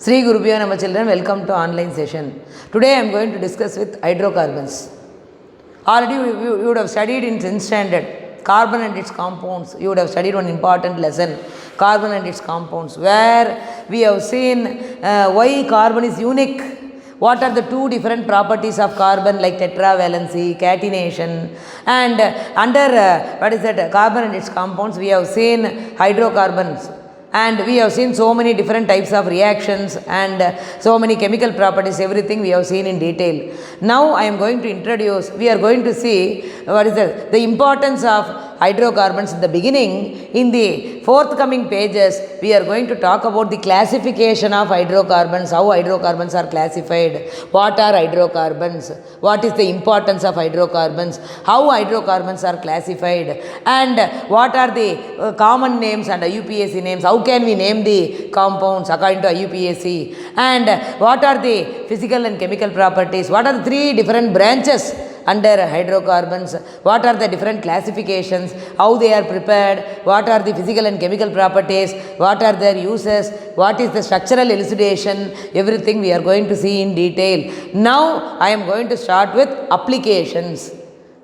Sri Gurubhyo Namah children, welcome to online session. Today I am going to discuss with hydrocarbons. Already you would have studied in 10th standard, carbon and its compounds. You would have studied one important lesson, carbon and its compounds, where we have seen why carbon is unique. What are the two different properties of carbon like tetravalency, catenation, and under carbon and its compounds we have seen hydrocarbons. And we have seen so many different types of reactions and so many chemical properties, everything we have seen in detail. Now I am going to introduce, we are going to see the importance of hydrocarbons in the beginning. In the forthcoming pages, we are going to talk about the classification of hydrocarbons, how hydrocarbons are classified, what are hydrocarbons, what is the importance of hydrocarbons, how hydrocarbons are classified, and what are the common names and IUPAC names, how can we name the compounds according to IUPAC, and what are the physical and chemical properties, what are the three different branches under hydrocarbons, what are the different classifications, how they are prepared, what are the physical and chemical properties, what are their uses, what is the structural elucidation, everything we are going to see in detail. Now I am going to start with applications.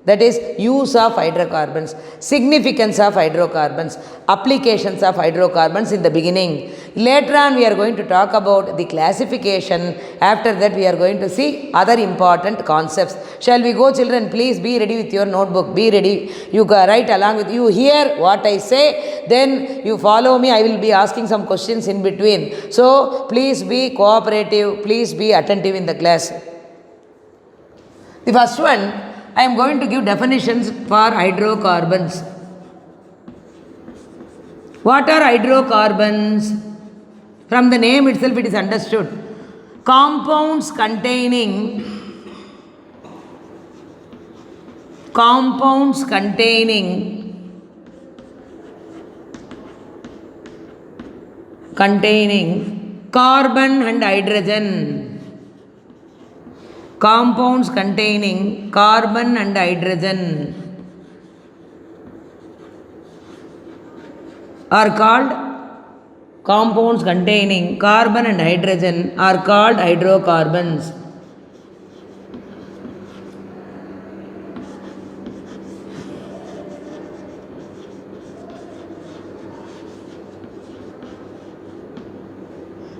That is use of hydrocarbons, significance of hydrocarbons, applications of hydrocarbons in the beginning. Later on we are going to talk about the classification. After that we are going to see other important concepts. Shall we go, children? Please be ready with your notebook. Be ready. You write along with you. Hear what I say. Then you follow me. I will be asking some questions in between. So please be cooperative. Please be attentive in the class. The first one, I am going to give definitions for hydrocarbons. What are hydrocarbons? From the name itself it is understood. Compounds containing carbon and hydrogen. Compounds containing carbon and hydrogen are called compounds containing carbon and hydrogen are called hydrocarbons.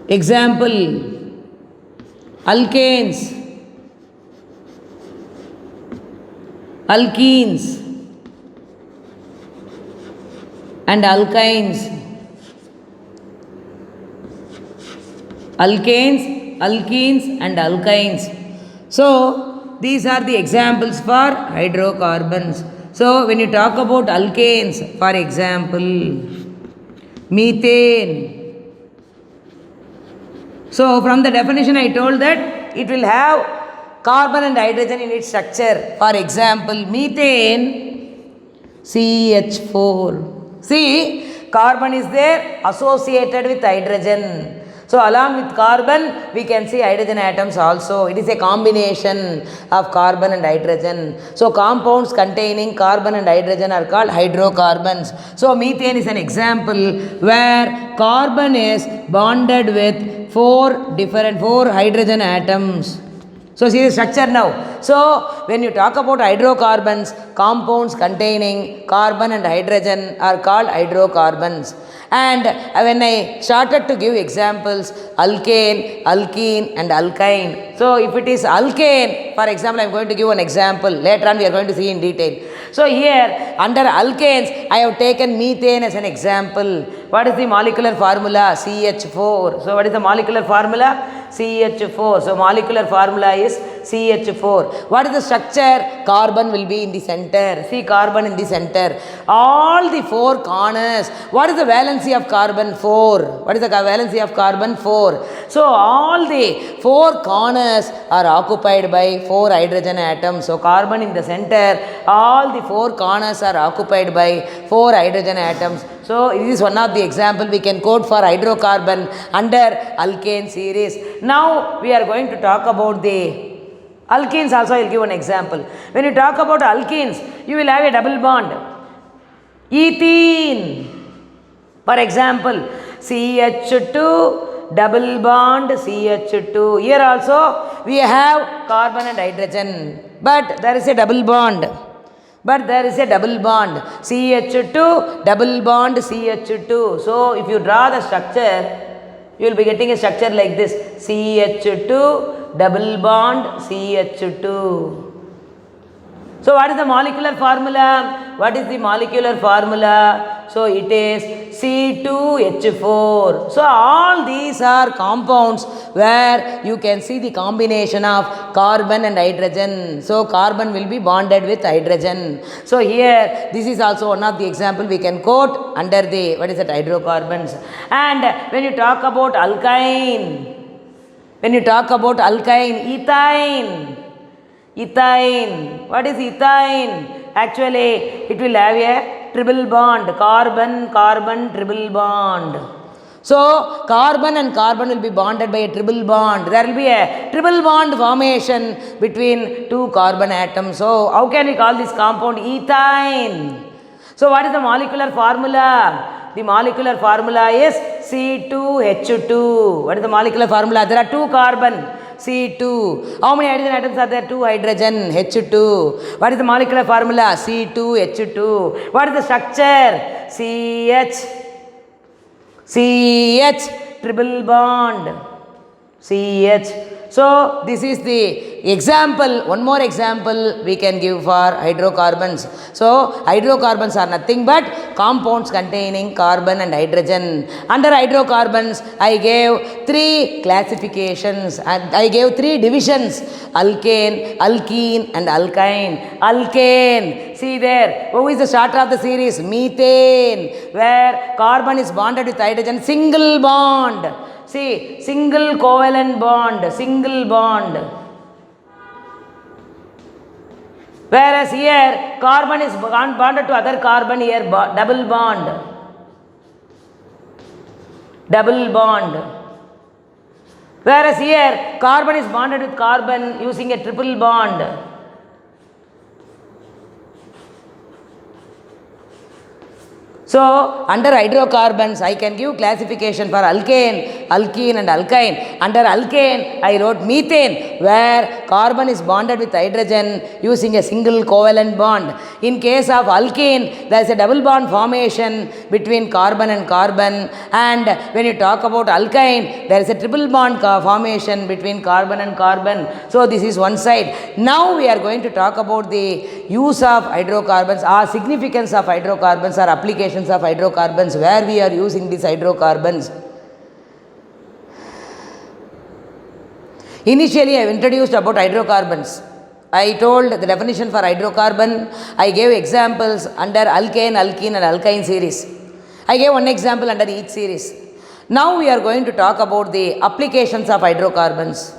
Example: alkanes, alkenes and alkynes. Alkanes, alkenes and alkynes. So these are the examples for hydrocarbons. So when you talk about alkanes, for example, methane. So from the definition I told that it will have carbon and hydrogen in its structure. For example, methane, CH4. See, carbon is there associated with hydrogen. So along with carbon, we can see hydrogen atoms also. It is a combination of carbon and hydrogen. So compounds containing carbon and hydrogen are called hydrocarbons. So methane is an example where carbon is bonded with four hydrogen atoms. So see the structure now. So when you talk about hydrocarbons, compounds containing carbon and hydrogen are called hydrocarbons. And when I started to give examples, alkane, alkene and alkyne. So if it is alkane, for example, I am going to give one example. Later on we are going to see in detail. So here under alkanes, I have taken methane as an example. What is the molecular formula? CH4. So what is the molecular formula? CH4. So molecular formula is CH4. What is the structure? Carbon will be in the center. See, carbon in the center. All the four corners. What is the valency of carbon? 4. What is the valency of carbon? 4. So all the four corners are occupied by four hydrogen atoms. So carbon in the center. All the four corners are occupied by four hydrogen atoms. So this is one of the example we can quote for hydrocarbon under alkane series. Now we are going to talk about the alkenes also. I will give an example. When you talk about alkenes, you will have a double bond. Ethene. For example, CH2 double bond CH2. Here also we have carbon and hydrogen, but there is a double bond. CH2 double bond CH2. So if you draw the structure, you will be getting a structure like this: CH2 double bond CH2. So what is the molecular formula? So it is C2H4. So all these are compounds where you can see the combination of carbon and hydrogen. So carbon will be bonded with hydrogen. So here this is also one of the example we can quote under the hydrocarbons. And when you talk about alkyne, ethane. What is ethane? Actually, it will have a triple bond, carbon triple bond. So carbon and carbon will be bonded by a triple bond. There will be a triple bond formation between two carbon atoms. So how can we call this compound ethane? So what is the molecular formula? The molecular formula is C2H2. What is the molecular formula? There are two carbon, C2. How many hydrogen atoms are there? Two hydrogen, H2. What is the molecular formula? C2H2. What is the structure? CH triple bond, CH. So this is the example, one more example we can give for hydrocarbons. So hydrocarbons are nothing but compounds containing carbon and hydrogen. Under hydrocarbons, I gave three classifications and I gave three divisions: alkane, alkene and alkyne. Alkane, see there, who is the starter of the series? Methane, where carbon is bonded with hydrogen, single bond. See, single covalent bond, single bond. Whereas here, carbon is bonded to other carbon, here double bond. Double bond. Whereas here, carbon is bonded with carbon using a triple bond. So under hydrocarbons, I can give classification for alkane, alkene and alkyne. Under alkane, I wrote methane, where carbon is bonded with hydrogen using a single covalent bond. In case of alkene, there is a double bond formation between carbon and carbon. And when you talk about alkyne, there is a triple bond formation between carbon and carbon. So this is one side. Now we are going to talk about the use of hydrocarbons, or significance of hydrocarbons, or applications of hydrocarbons, where we are using these hydrocarbons. Initially, I have introduced about hydrocarbons. I told the definition for hydrocarbon. I gave examples under alkane, alkene and alkyne series. I gave one example under each series. Now we are going to talk about the applications of hydrocarbons,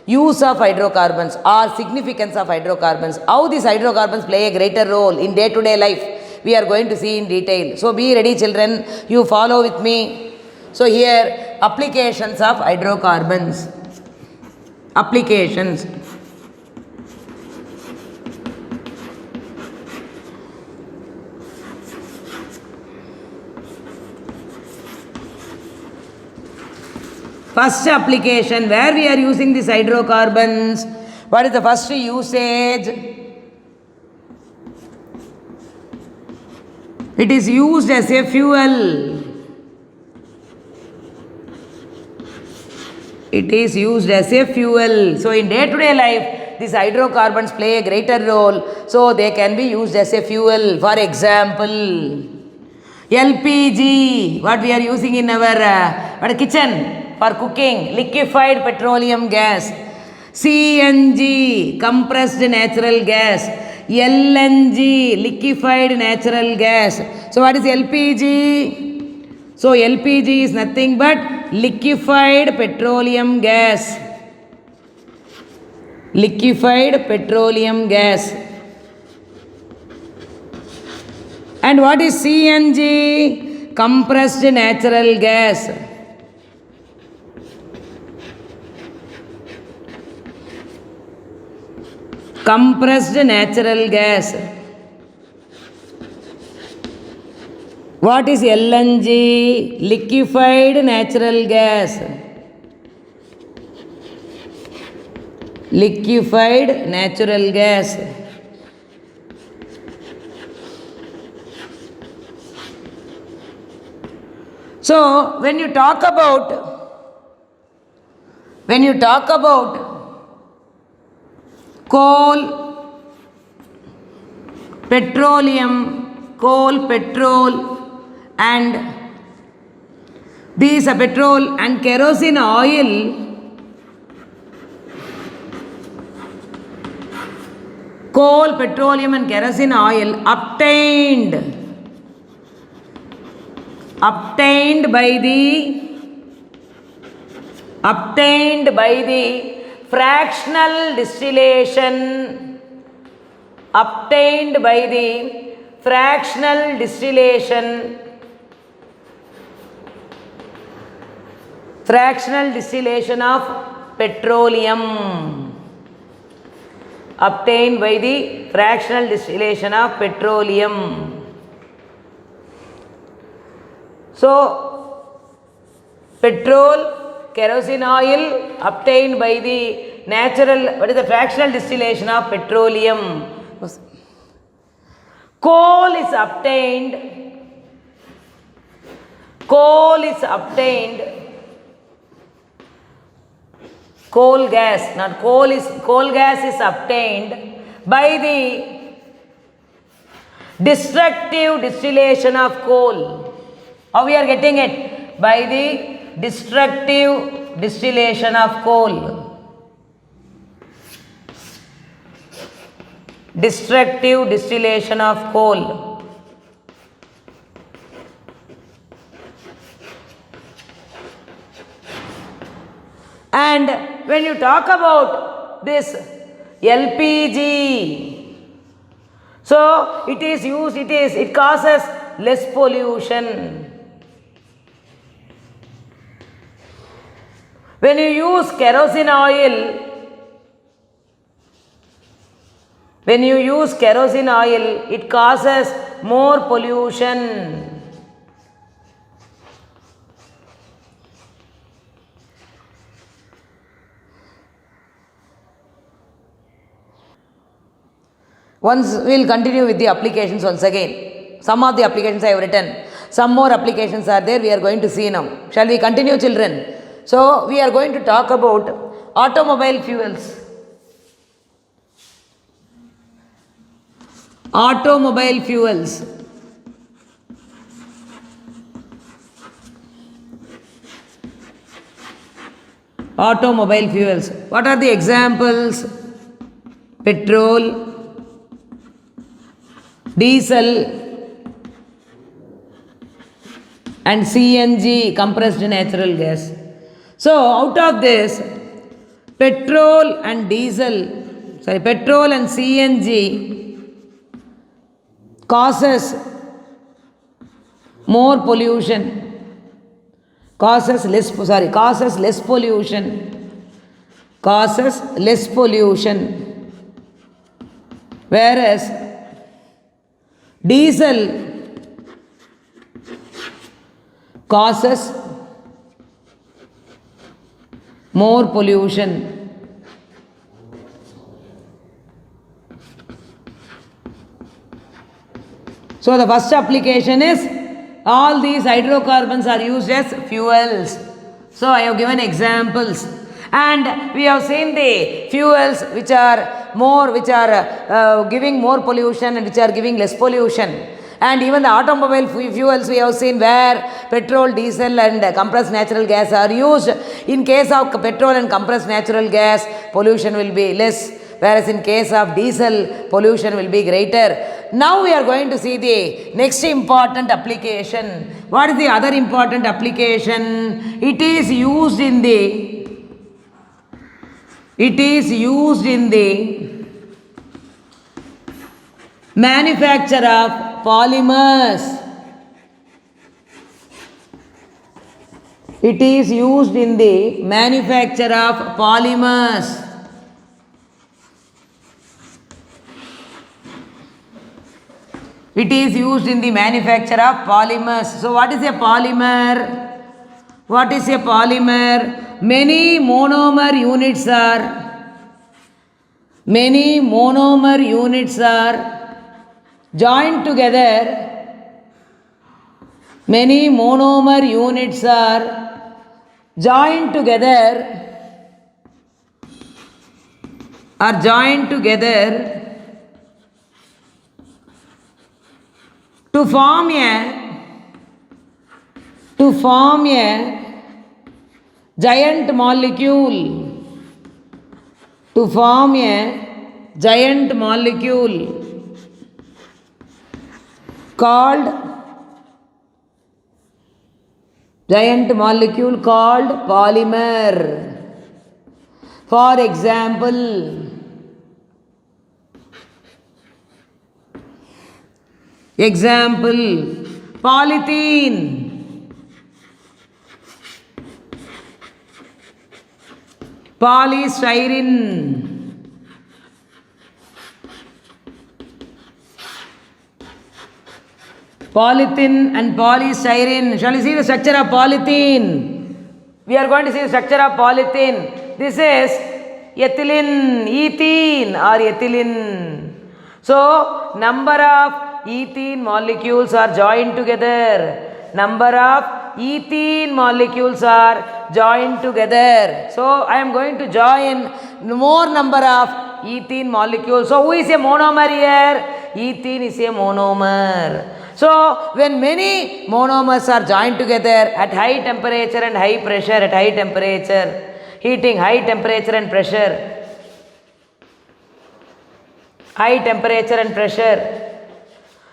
use of hydrocarbons, or significance of hydrocarbons, how these hydrocarbons play a greater role in day-to-day life. We are going to see in detail. So be ready, children. You follow with me. So here, applications of hydrocarbons. Applications. First application, where we are using these hydrocarbons. What is the first usage? It is used as a fuel. It is used as a fuel. So in day-to-day life, these hydrocarbons play a greater role. So they can be used as a fuel. For example, LPG, what we are using in our kitchen for cooking, liquefied petroleum gas. CNG, compressed natural gas. LNG, liquefied natural gas. So what is LPG? So LPG is nothing but liquefied petroleum gas. Liquefied petroleum gas. And what is CNG? Compressed natural gas. Compressed natural gas. What is LNG? Liquefied natural gas. liquefied natural gas. So when you talk about coal, petroleum, coal, petrol, and these are petrol and kerosene oil, coal, petroleum and kerosene oil obtained by the fractional distillation, obtained by the fractional distillation of petroleum, obtained by the fractional distillation of petroleum. So, petrol, kerosene oil obtained by the fractional distillation of petroleum. Coal is obtained, coal gas is obtained by the destructive distillation of coal. How we are getting it? By the destructive distillation of coal. Destructive distillation of coal. And when you talk about this LPG, so it causes less pollution. When you use kerosene oil, it causes more pollution. Once we will continue with the applications once again. Some of the applications I have written. Some more applications are there, we are going to see now. Shall we continue, children? So, we are going to talk about automobile fuels. Automobile fuels. Automobile fuels. What are the examples? Petrol, diesel, and CNG, compressed natural gas. So, out of this, petrol and CNG causes more pollution, causes less pollution, whereas diesel causes more pollution. So the first application is all these hydrocarbons are used as fuels. So I have given examples, and we have seen the fuels which are giving more pollution and which are giving less pollution. And even the automobile fuels we have seen where petrol, diesel and compressed natural gas are used. In case of petrol and compressed natural gas, pollution will be less, whereas in case of diesel, pollution will be greater. Now we are going to see the next important application. What is the other important application? It is used in the manufacture of polymers. It is used in the manufacture of polymers. It is used in the manufacture of polymers. So what is a polymer? Many monomer units are Many monomer units are joined together. Many monomer units are joined together. Are joined together to form a giant molecule. To form a giant molecule called polymer. For example, polythene, polystyrene, polythene and polystyrene. Shall we see the structure of polythene? We are going to see the structure of polythene. This is ethylene or ethylene. So, number of ethene molecules are joined together. Number of ethene molecules are joined together. So, I am going to join more number of ethene molecules. So, who is a monomer here? Ethene is a monomer. So, when many monomers are joined together at high temperature and high pressure, at high temperature, heating, high temperature and pressure, high temperature and pressure.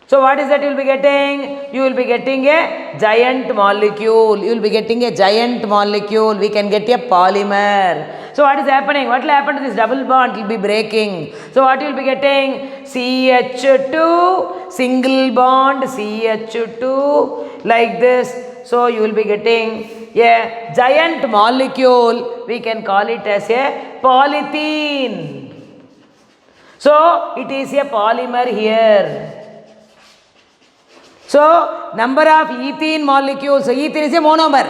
So, what is that you will be getting? You will be getting a giant molecule. You will be getting a giant molecule. We can get a polymer. So, what is happening? What will happen to this double bond? It will be breaking. So, what you will be getting? CH2, single bond, CH2, like this. So, you will be getting a giant molecule. We can call it as a polythene. So, it is a polymer here. So, number of ethene molecules. So, ethene is a monomer.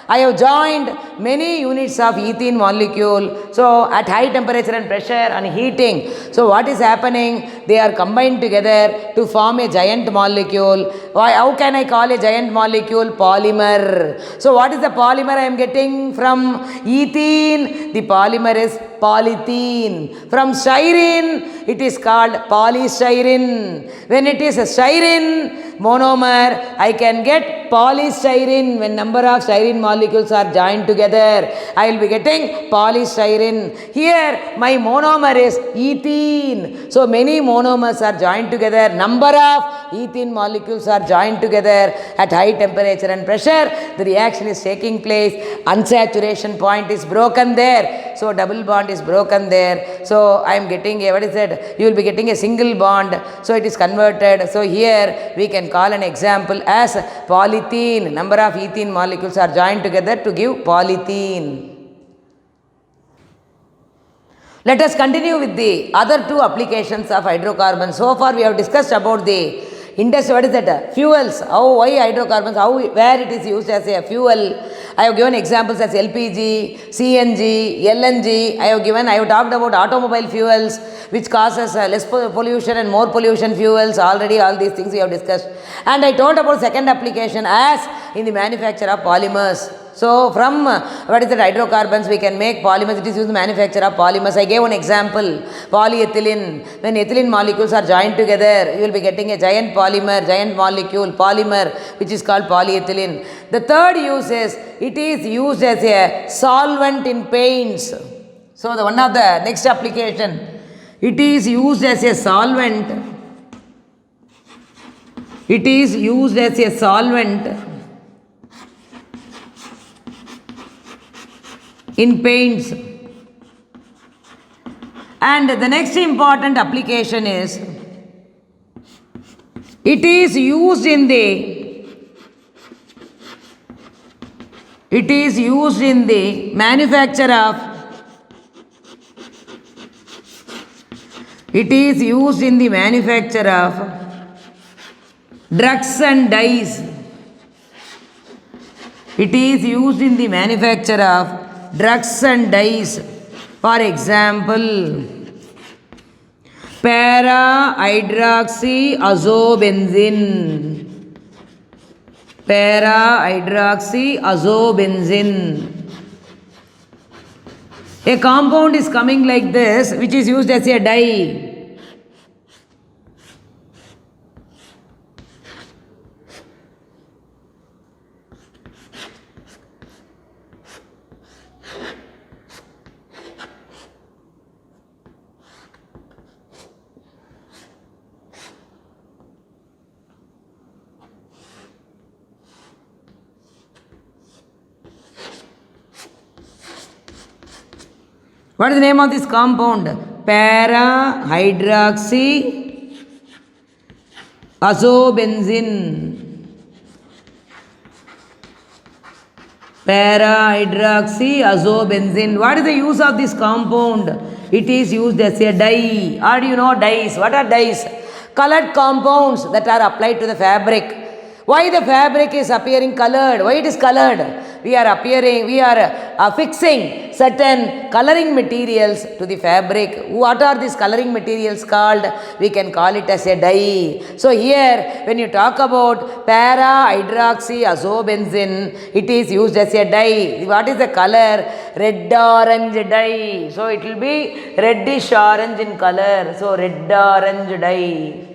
I have joined many units of ethene molecule. So, at high temperature and pressure and heating. So, what is happening? They are combined together to form a giant molecule. Why? How can I call a giant molecule? Polymer. So, what is the polymer I am getting from ethene? The polymer is polythene. From styrene, it is called polystyrene. When it is a styrene monomer, I can get polystyrene. When number of styrene molecules are joined together, I will be getting polystyrene. Here, my monomer is ethene. So, many monomers are joined together. Number of ethene molecules are joined together at high temperature and pressure. The reaction is taking place. Unsaturation point is broken there. So, double bond is broken there. So, I am getting a, what is that? You will be getting a single bond. So, it is converted. So, here we can call an example as polythene. Number of ethene molecules are joined together to give polythene. Let us continue with the other two applications of hydrocarbons. So far we have discussed about the industry, what is that? Fuels. How, why hydrocarbons, how, where it is used as a fuel. I have given examples as LPG, CNG, LNG. I have talked about automobile fuels, which causes less pollution and more pollution fuels. Already all these things we have discussed. And I told about second application as in the manufacture of polymers. So, from what is that hydrocarbons we can make polymers. It is used in the manufacture of polymers. I gave one example, polyethylene. When ethylene molecules are joined together, you will be getting a giant polymer, giant molecule, polymer, which is called polyethylene. The third use is, it is used as a solvent in paints. So, the one of the next application, it is used as a solvent. It is used as a solvent in paints. And the next important application is, it is used in the manufacture of drugs and dyes. It is used in the manufacture of drugs and dyes. For example, Para hydroxyazobenzene. Para hydroxyazobenzene. A compound is coming like this, which is used as a dye. What is the name of this compound? Para hydroxyazobenzene. Para hydroxyazobenzene. What is the use of this compound? It is used as a dye. Or do you know dyes? What are dyes? Colored compounds that are applied to the fabric. Why the fabric is appearing colored? Why it is colored? We are affixing certain coloring materials to the fabric. What are these coloring materials called? We can call it as a dye. So here, when you talk about para hydroxyazobenzene, it is used as a dye. What is the color? Red orange dye. So it will be reddish orange in color. So red orange dye.